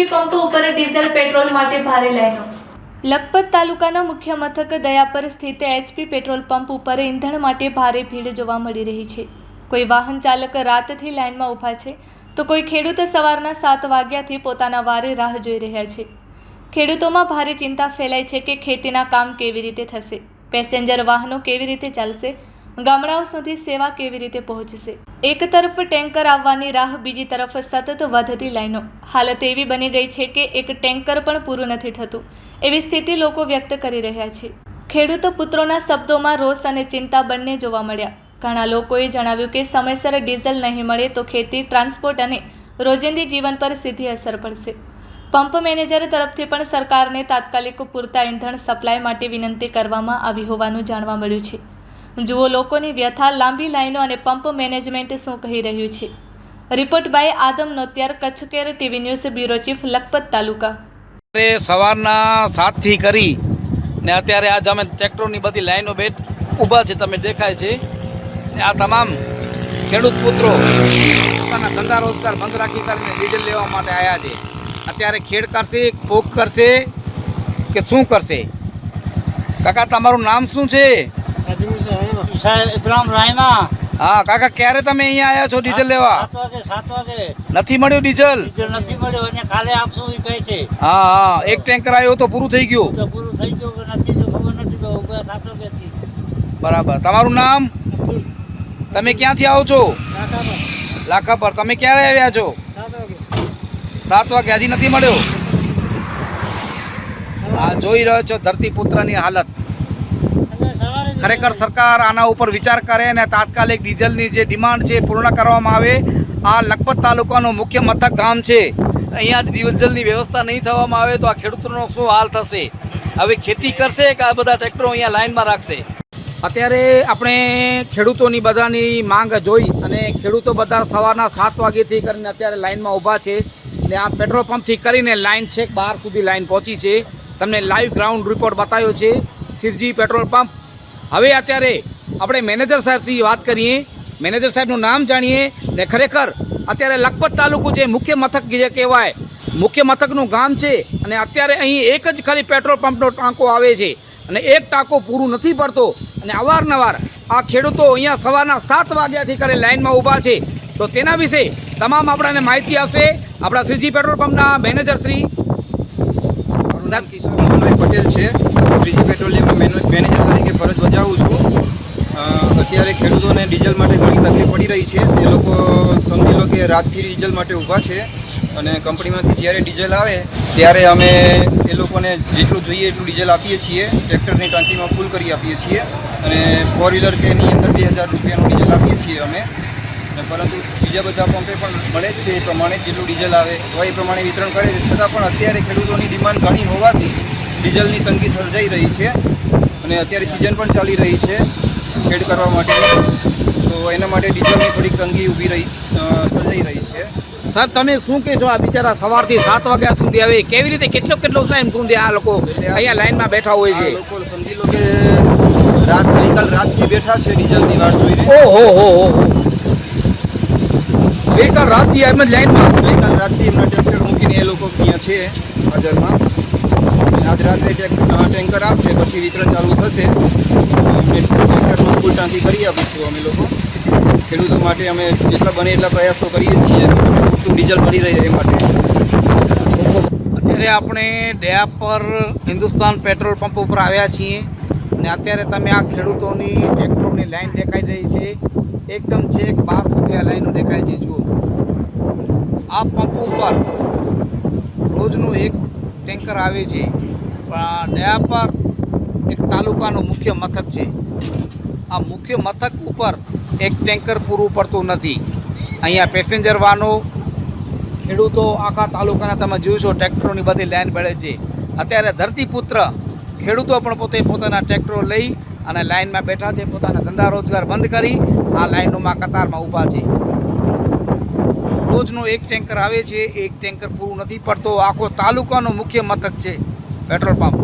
HP pump ઉપર diesel petrol માટે ભારે લાઈનો। લખપત તાલુકાના મુખ્ય મથક દયાપર સ્થિત એચપી પેટ્રોલ પંપ ઉપર ઈંધણ માટે ભારે ભીડ જોવા મળી રહી છે। કોઈ વાહન ચાલક રાતથી લાઈનમાં ઊભા છે તો કોઈ ખેડૂત સવારના 7 વાગ્યાથી પોતાના વારે રાહ જોઈ રહ્યા છે। ખેડૂતોમાં ભારે ચિંતા ફેલાઈ છે કે ખેતીના કામ કેવી રીતે થશે, પેસેન્જર વાહનો કેવી રીતે ચાલશે, ગામડાઓ સુધી સેવા કેવી રીતે પહોંચશે। એક તરફ ટેન્કર આવવાની રાહ, બીજી તરફ સતત વધતી લાઈનો। હાલત એવી બની ગઈ છે કે એક ટેન્કર પણ પૂરું નથી થતું એવી સ્થિતિ લોકો વ્યક્ત કરી રહ્યા છે। ખેડૂત પુત્રોના શબ્દોમાં રોષ અને ચિંતા બંને જોવા મળ્યા। ઘણા લોકોએ જણાવ્યું કે સમયસર ડીઝલ નહીં મળે તો ખેતી, ટ્રાન્સપોર્ટ અને રોજિંદી જીવન પર સીધી અસર પડશે। પંપ મેનેજર તરફથી પણ સરકારને તાત્કાલિક પૂરતા ઈંધણ સપ્લાય માટે વિનંતી કરવામાં આવી હોવાનું જાણવા મળ્યું છે। જુઓ લોકોની વ્યથા, લાંબી લાઈનો અને પંપ મેનેજમેન્ટ શું કહી રહ્યું છે। Report by Adam Notiyar, Kutch care TV news, bureau chief, Lakhpat taluka. સવારના 7 થી કરી ને અત્યારે આજ અમે ટ્રેક્ટરની બધી લાઈનો ઊભા છે, તમે દેખાય છે। આ તમામ ખેડૂત પુત્રો પોતાના ધંધા રોજગાર બંધ રાખી કરીને ડીઝલ લેવા માટે આવ્યા છે। અત્યારે ખેડ કરશે, પોક કરશે કે શું કરશે? કાકા, તમારું નામ શું છે? હા કાકા, ક્યારે તમે અહીંયા આવ્યા છો ડીઝલ લેવા? 7 વાગે નથી મળ્યું ડીઝલ? નથી મળ્યું અને કાલે આપશું એ કહે છે। હા હા, એક ટેન્કર આવ્યો તો પૂરું થઈ ગયું? પૂરું થઈ ગયું કે નથી તો ખબર નથી, તો 7 વાગે। બરાબર, તમારું નામ? તમે ક્યાંથી આવો છો? લાખા પર। તમે ક્યારે આવ્યા છો? 7 વાગે, હજી નથી મળ્યો? હા, જોઈ રહ્યો છો ધરતીપુત્રની હાલત। ખરેખર સરકાર આના ઉપર વિચાર કરે અને તાત્કાલિક ડીઝલની જે ડિમાન્ડ છે પૂર્ણ કરવામાં આવે। આ લખપત તાલુકાનું મુખ્ય મથક ગામ છે, અહીંયા જ ડીઝલની વ્યવસ્થા નહીં થવામાં આવે તો આ ખેડૂતોનો શું હાલ થશે? હવે ખેતી કરશે કે આ બધા ટ્રેક્ટરો અહીંયા લાઈનમાં રાખશે? અત્યારે આપણે ખેડૂતોની બધાની માંગ જોઈ અને ખેડૂતો બધા સવારના 7 વાગ્યાથી કરીને અત્યારે લાઈનમાં ઊભા છે ને આ પેટ્રોલ પંપથી કરીને લાઈન છેક બહાર સુધી લાઈન પહોંચી છે। તમને લાઈવ ગ્રાઉન્ડ રિપોર્ટ બતાવ્યો છે સિરજી પેટ્રોલ પંપ। હવે અત્યારે આપણે મેનેજર સાહેબથી વાત કરીએ, મેનેજર સાહેબનું નામ જાણીએ ને ખરેખર અત્યારે લખપત તાલુકો જે મુખ્ય મથક જે કહેવાય, મુખ્ય મથકનું ગામ છે અને અત્યારે અહીં એક જ ખાલી પેટ્રોલ પંપનો ટાંકો આવે છે અને એક ટાંકો પૂરું નથી પડતો અને અવારનવાર આ ખેડૂતો અહીંયા સવારના 7 વાગ્યાથી કરે લાઈનમાં ઊભા છે। તો તેના વિશે તમામ આપણાને માહિતી આપશે આપણા શ્રીજી પેટ્રોલ પંપના મેનેજર શ્રી। મારું નામ કિશોર મોહનભાઈ પટેલ છે, શ્રીજી પેટ્રોલિયમમાં મેનેજર તરીકે ફરજ બજાવું છું। અત્યારે ખેડૂતોને ડીઝલ માટે ઘણી તકલીફ પડી રહી છે। એ લોકો સમજી લો કે રાતથી ડીઝલ માટે ઊભા છે અને કંપનીમાંથી જ્યારે ડીઝલ આવે ત્યારે અમે એ લોકોને જેટલું જોઈએ એટલું ડીઝલ આપીએ છીએ, ટ્રેક્ટરની ટાંકીમાં ફૂલ કરી આપીએ છીએ અને 4 વ્હીલર કે એની અંદર 2000 રૂપિયાનું ડીઝલ આપીએ છીએ અમે। પરંતુ બીજા બધા પંપે પણ મળે જ છે એ પ્રમાણે જેટલું ડીઝલ આવે તો એ પ્રમાણે વિતરણ કરે છે। છતાં પણ અત્યારે ખેડૂતોની ડિમાન્ડ ઘણી હોવાથી ડીઝલની તંગી સર્જાઈ રહી છે અને અત્યારે સિઝન પણ ચાલી રહી છે ખેડ કરવા માટે, તો એના માટે ડીઝલની થોડીક તંગી સર્જાઈ રહી છે। સાહેબ, તમે શું કહેશો? આ બિચારા સવારથી 7 વાગ્યા સુધી આવે, કેવી રીતે કેટલો ટાઈમ સુધી આ લોકો અહીંયા લાઈનમાં બેઠા હોય છે? લોકો સમજી લો કે ગઈકાલ રાતથી બેઠા છે ડીઝલની વાટ જોઈને। ઓહો, ગઈકાલ રાતથી એમ જ લાઈનમાં? ગઈકાલ રાતથી એમના ટ્રેક્ટર મૂકીને એ લોકો અહીંયા છે હાજરમાં। આજ રાત્રે ટેન્કર આવશે પછી વિતરણ ચાલુ થશે। ટ્રેક્ટરમાં ફૂલ ટાંકી કરી આપીશું અમે લોકો। ખેડૂતો માટે અમે જેટલા બને એટલા પ્રયાસો કરીએ જ છીએ તો ડીઝલ મળી રહે એ માટે। અત્યારે આપણે દયાપર હિન્દુસ્તાન પેટ્રોલ પંપ ઉપર આવ્યા છીએ અને અત્યારે તમે આ ખેડૂતોની ટ્રેક્ટરોની લાઈન દેખાઈ રહી છે, એકદમ છેક બહાર સુધી આ લાઈનો દેખાય છે। જુઓ, આ પંપ ઉપર રોજનું એક ટેન્કર આવે છે, પણ દયાપર એક તાલુકાનું મુખ્ય મથક છે। આ મુખ્ય મથક ઉપર એક ટેન્કર પૂરું પડતું નથી। અહીંયા પેસેન્જર વાહનો, ખેડૂતો આખા તાલુકાના તમે જોશો ટ્રેક્ટરોની બધી લાઈન મળે છે। અત્યારે ધરતીપુત્ર ખેડૂતો પણ પોતાના ટ્રેક્ટરો લઈ અને લાઈનમાં બેઠા છે, પોતાના ધંધા રોજગાર બંધ કરી આ લાઈનોમાં કતારમાં ઊભા છે। રોજનું એક ટેન્કર આવે છે, એક ટેન્કર પૂરું નથી પડતો। આખો તાલુકાનો મુખ્ય મથક છે પેટ્રોલ પંપ।